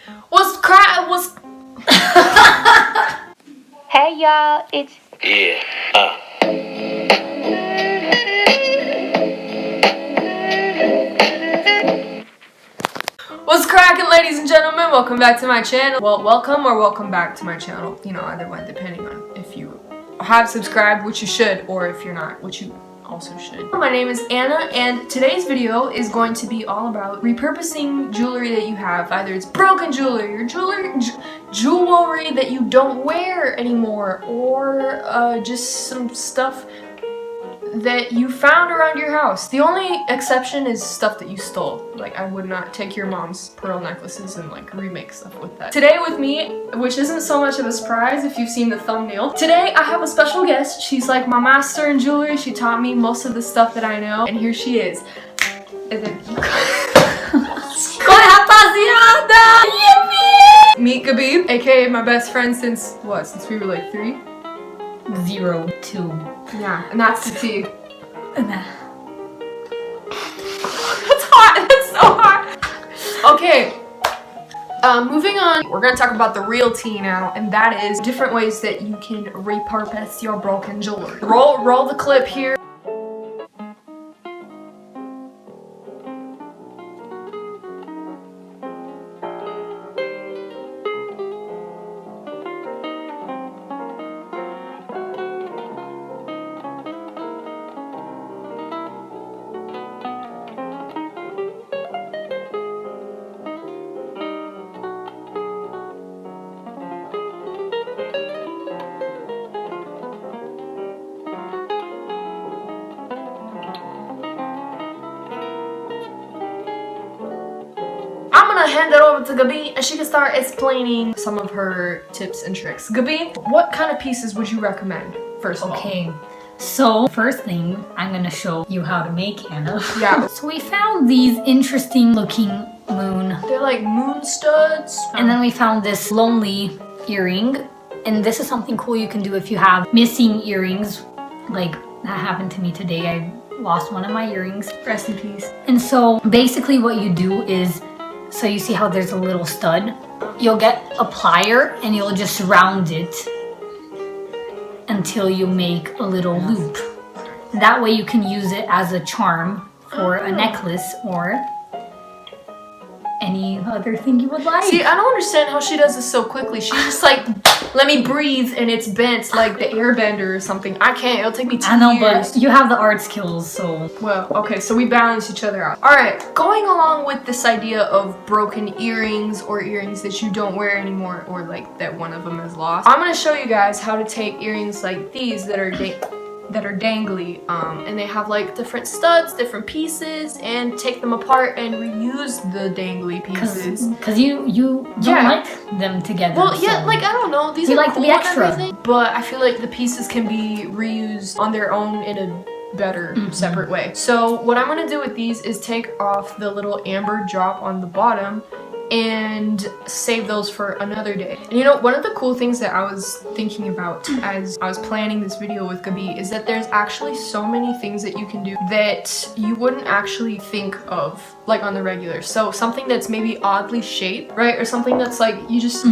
Hey y'all, it's What's cracking, ladies and gentlemen? Welcome back to my channel. Well, welcome back to my channel. You know, either one, depending on if you have subscribed, which you should, or if you're not, which you also should. My name is Anna, and today's video is going to be all about repurposing jewelry that you have. Either it's broken jewelry, or jewelry that you don't wear anymore, or just some stuff that you found around your house. The only exception is stuff that you stole. Like, I would not take your mom's pearl necklaces and like remake stuff with that. Today with me, which isn't so much of a surprise if you've seen the thumbnail, today I have a special guest. She's like my master in jewelry. She taught me most of the stuff that I know, and here she is. And then meet Gabi, aka my best friend since what? Since we were like 3? 0 2. Yeah, and that's the tea. That's hot. That's so hot. Okay. Moving on. We're gonna talk about the real tea now, and that is different ways that you can repurpose your broken jewelry. Roll the clip here. I'm gonna hand it over to Gabi and she can start explaining some of her tips and tricks. Gabi, what kind of pieces would you recommend, first of all? Okay, so first thing, I'm gonna show you how to make, Anna. Yeah. So we found these interesting looking moon. They're like moon studs. And then we found this lonely earring. And this is something cool you can do if you have missing earrings. Like, that happened to me today. I lost one of my earrings. Rest in peace. And so basically what you do is, so you see how there's a little stud? You'll get a plier and you'll just round it until you make a little loop. That way you can use it as a charm for a necklace or any other thing you would like. See, I don't understand how she does this so quickly. She's just like, let me breathe and it's bent like the airbender or something. I can't, it'll take me 2 years. I know, but you have the art skills, so. Well, okay, so we balance each other out. Alright, going along with this idea of broken earrings or earrings that you don't wear anymore, or like that one of them is lost, I'm gonna show you guys how to take earrings like these that are dangly, and they have like different studs, different pieces, and take them apart and reuse the dangly pieces. Cause you don't like them together. Well, yeah, so. like I don't know, these You are like to cool be extra. and everything, but I feel like the pieces can be reused on their own in a better, separate way. So what I'm gonna do with these is take off the little amber drop on the bottom and save those for another day. And you know, one of the cool things that I was thinking about as I was planning this video with Gabi is that there's actually so many things that you can do that you wouldn't actually think of like on the regular. So something that's maybe oddly shaped, right? Or something that's like you just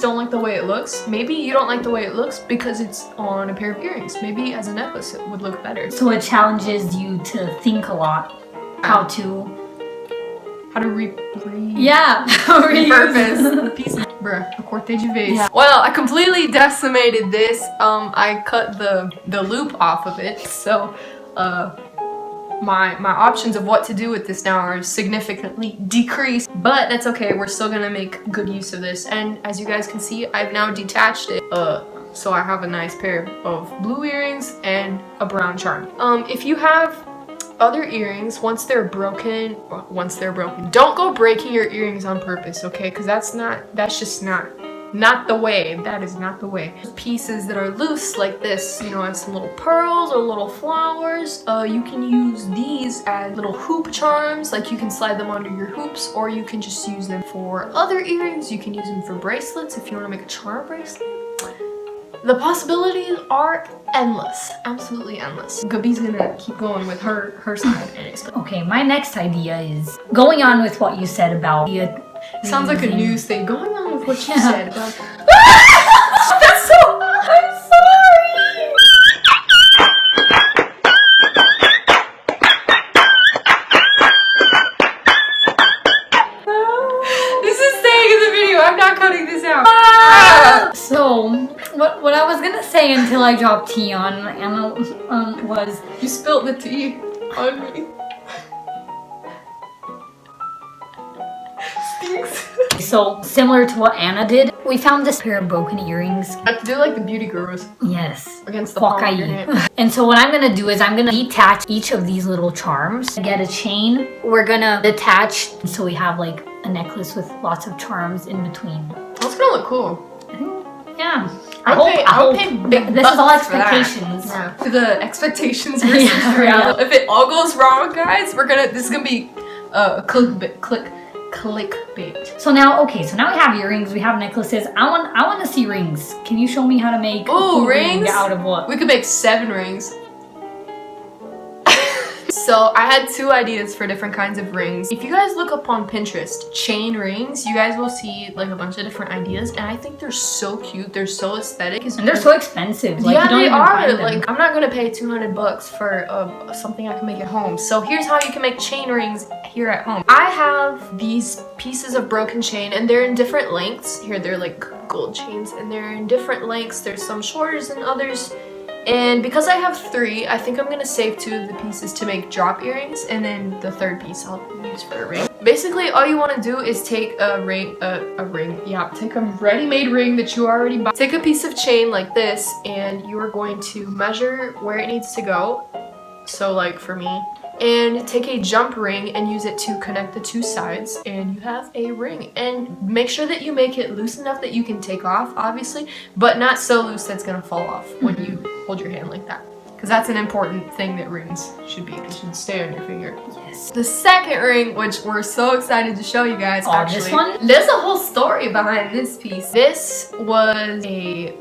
don't like the way it looks. Maybe you don't like the way it looks because it's on a pair of earrings. Maybe as a necklace it would look better. So it challenges you to think a lot how to repurpose the pieces. Bruh, a cortege vase. Yeah. Well, I completely decimated this. I cut the loop off of it, so my options of what to do with this now are significantly decreased, but that's okay. We're still gonna make good use of this, and as you guys can see, I've now detached it. So I have a nice pair of blue earrings and a brown charm. If you have other earrings, once they're broken, don't go breaking your earrings on purpose, okay? Because that's just not the way. That is not the way. Pieces that are loose like this, you know, as some little pearls or little flowers, you can use these as little hoop charms. Like, you can slide them under your hoops, or you can just use them for other earrings. You can use them for bracelets if you want to make a charm bracelet. The possibilities are endless, absolutely endless. Gabi's gonna keep going with her side. Okay, my next idea is going on with what you said about Sounds like a using- news thing going on with what you Yeah. said about. That's so. I'm sorry. This is staying in the video. I'm not cutting this out. So, what I was gonna say until I dropped tea on Anna was You spilled the tea on me. Stinks. so similar to what Anna did. We found this pair of broken earrings. I have to do like the beauty gurus Yes. against the palm of your hand. Wakai. And so what I'm gonna do is I'm gonna detach each of these little charms. Get a chain. We're gonna detach so we have like a necklace with lots of charms in between. That's gonna look cool. Yeah. I would pay big this is all bucks for that. expectations. Yeah. To the expectations versus Yeah, reality. If it all goes wrong, guys, this is gonna be clickbait. So now we have earrings, we have necklaces. I want to see rings. Can you show me how to make a cool ring rings? out of what? We could make 7 rings. So I had 2 ideas for different kinds of rings. If you guys look up on Pinterest, chain rings, you guys will see like a bunch of different ideas, and I think they're so cute. They're so aesthetic. And they're so expensive. Like, yeah, you don't they even are. find them. Like, I'm not gonna pay $200 for something I can make at home. So here's how you can make chain rings here at home. I have these pieces of broken chain, and they're in different lengths. Here, they're like gold chains, and they're in different lengths. There's some shorter than others. And because I have 3, I think I'm gonna save 2 of the pieces to make drop earrings, and then the 3rd piece I'll use for a ring. Basically, all you want to do is take take a ready-made ring that you already bought. Take a piece of chain like this, and you are going to measure where it needs to go. So like for me, and take a jump ring and use it to connect the 2 sides, and you have a ring. And make sure that you make it loose enough that you can take off, obviously, but not so loose that's gonna fall off when you hold your hand like that, because that's an important thing that rings should be. It should stay on your finger. Yes. The second ring, which we're so excited to show you guys, actually, this one? there's a whole story behind this piece. This was a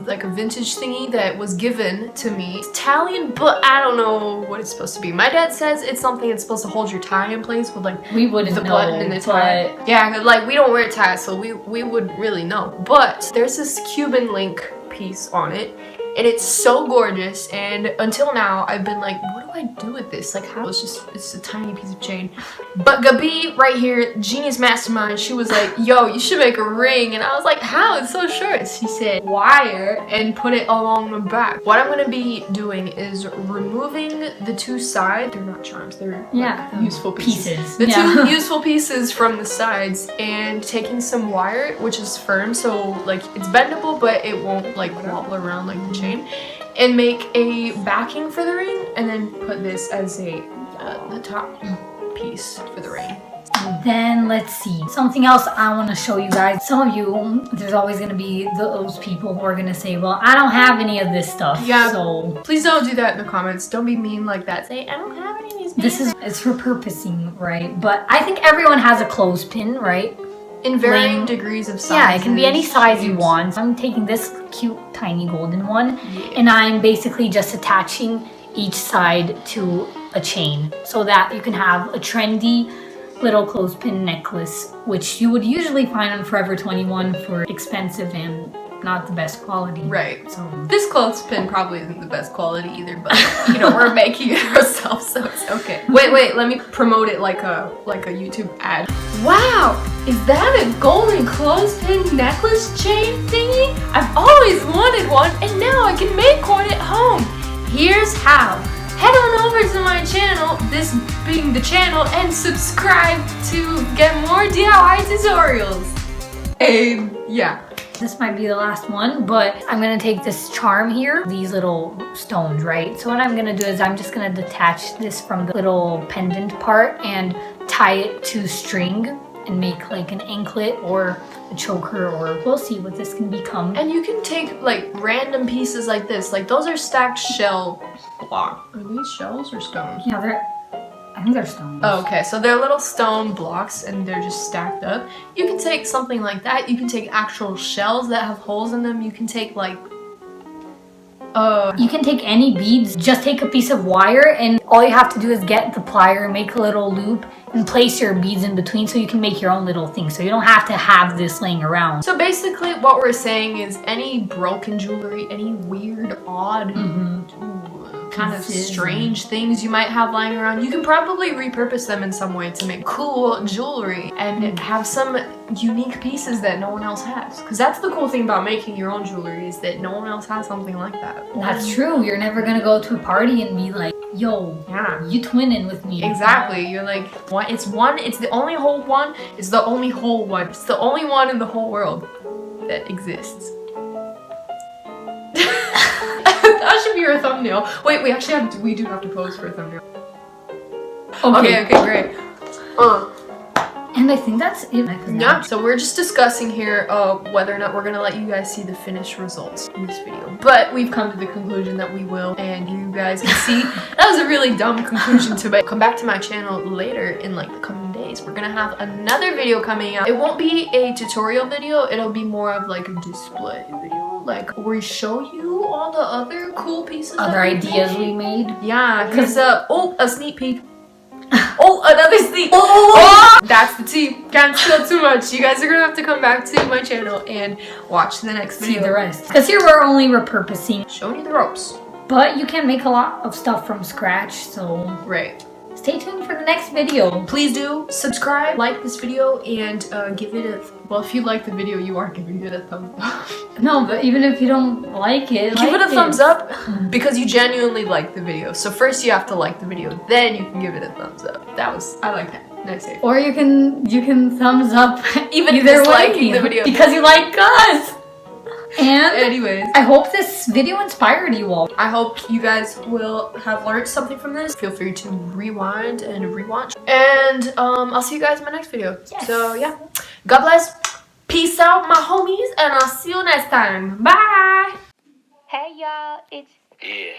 like a vintage thingy that was given to me. It's Italian, but I don't know what it's supposed to be. My dad says it's something that's supposed to hold your tie in place with like We wouldn't the know, button in the tie. but Yeah, like we don't wear ties, so we wouldn't really know. But there's this Cuban link piece on it, and it's so gorgeous. And until now, I've been like, what do I do with this? Like, how? It's a tiny piece of chain. But Gabi, right here, genius mastermind, she was like, yo, you should make a ring. And I was like, how? It's so short. She said, wire and put it along the back. What I'm gonna be doing is removing the 2 sides. They're not charms, they're like, useful pieces. The 2 useful pieces from the sides, and taking some wire, which is firm, so like it's bendable, but it won't like wobble around like the chain, and make a backing for the ring, and then put this as the top piece for the ring. then let's see. Something else I want to show you guys. Some of you, there's always going to be those people who are going to say, well, I don't have any of this stuff. Yeah. So Please don't do that in the comments. Don't be mean like that. Say, I don't have any of these. it's for purposing, right? But I think everyone has a clothespin, right? in varying degrees of size. Yeah, it can be any size you want. I'm taking this cute tiny golden one, and I'm basically just attaching each side to a chain so that you can have a trendy little clothespin necklace, which you would usually find on Forever 21 for expensive and not the best quality. Right. So This clothespin probably isn't the best quality either, but you know, we're making it ourselves, so it's okay. Wait, let me promote it like a YouTube ad. Wow, is that a golden clothespin necklace chain thingy? I've always wanted one, and now I can make one at home. Here's how. Head on over to my channel, this being the channel, and subscribe to get more DIY tutorials. And yeah. this might be the last one, but I'm gonna take this charm here, these little stones, right? So what I'm gonna do is I'm just gonna detach this from the little pendant part and tie it to string and make like an anklet or a choker, or we'll see what this can become. And you can take like random pieces like this. Like those are stacked shell block. Are these shells or stones? Yeah, I think they're stones. Oh, okay. So they're little stone blocks and they're just stacked up. You can take something like that. You can take actual shells that have holes in them. You can take like You can take any beads, just take a piece of wire, and all you have to do is get the plier, make a little loop, and place your beads in between so you can make your own little thing. So you don't have to have this laying around. So basically what we're saying is any broken jewelry, any weird, odd, kind of strange things you might have lying around, you can probably repurpose them in some way to make cool jewelry and have some unique pieces that no one else has. Because that's the cool thing about making your own jewelry, is that no one else has something like that. That's true. You're never gonna go to a party and be like, yo, yeah, you twinning with me. Exactly. You're like, what? It's the only whole one. It's the only whole one. It's the only one in the whole world that exists. That should be your thumbnail. Wait, we do have to pose for a thumbnail. Okay, great. And I think that's it. Yeah, so we're just discussing here whether or not we're gonna let you guys see the finished results in this video. But we've come to the conclusion that we will, and you guys can see that was a really dumb conclusion to make. Come back to my channel later in like the coming days. We're gonna have another video coming out. It won't be a tutorial video, it'll be more of like a display video. Like where we show you all the other cool pieces. Other ideas we made. Yeah, because a sneak peek. Oh, another sneak! Oh! That's the tea. Can't spill too much. You guys are gonna have to come back to my channel and watch the next video. See the rest. Because here we're only repurposing. Showing you the ropes. But you can make a lot of stuff from scratch, so... Right. Stay tuned for the next video. Please do subscribe, like this video, and give it a... Well, if you like the video, you are giving it a thumbs up. No, but even if you don't like it, give it a thumbs up because you genuinely like the video. So first you have to like the video, then you can give it a thumbs up. I like that. Nice save. Or you can thumbs up even disliking the video because you like us. And anyways, I hope this video inspired you all. I hope you guys will have learned something from this. Feel free to rewind and rewatch. And I'll see you guys in my next video. Yes. So yeah, God bless. Peace out, my homies, and I'll see you next time. Bye. Hey y'all, it's Yeah.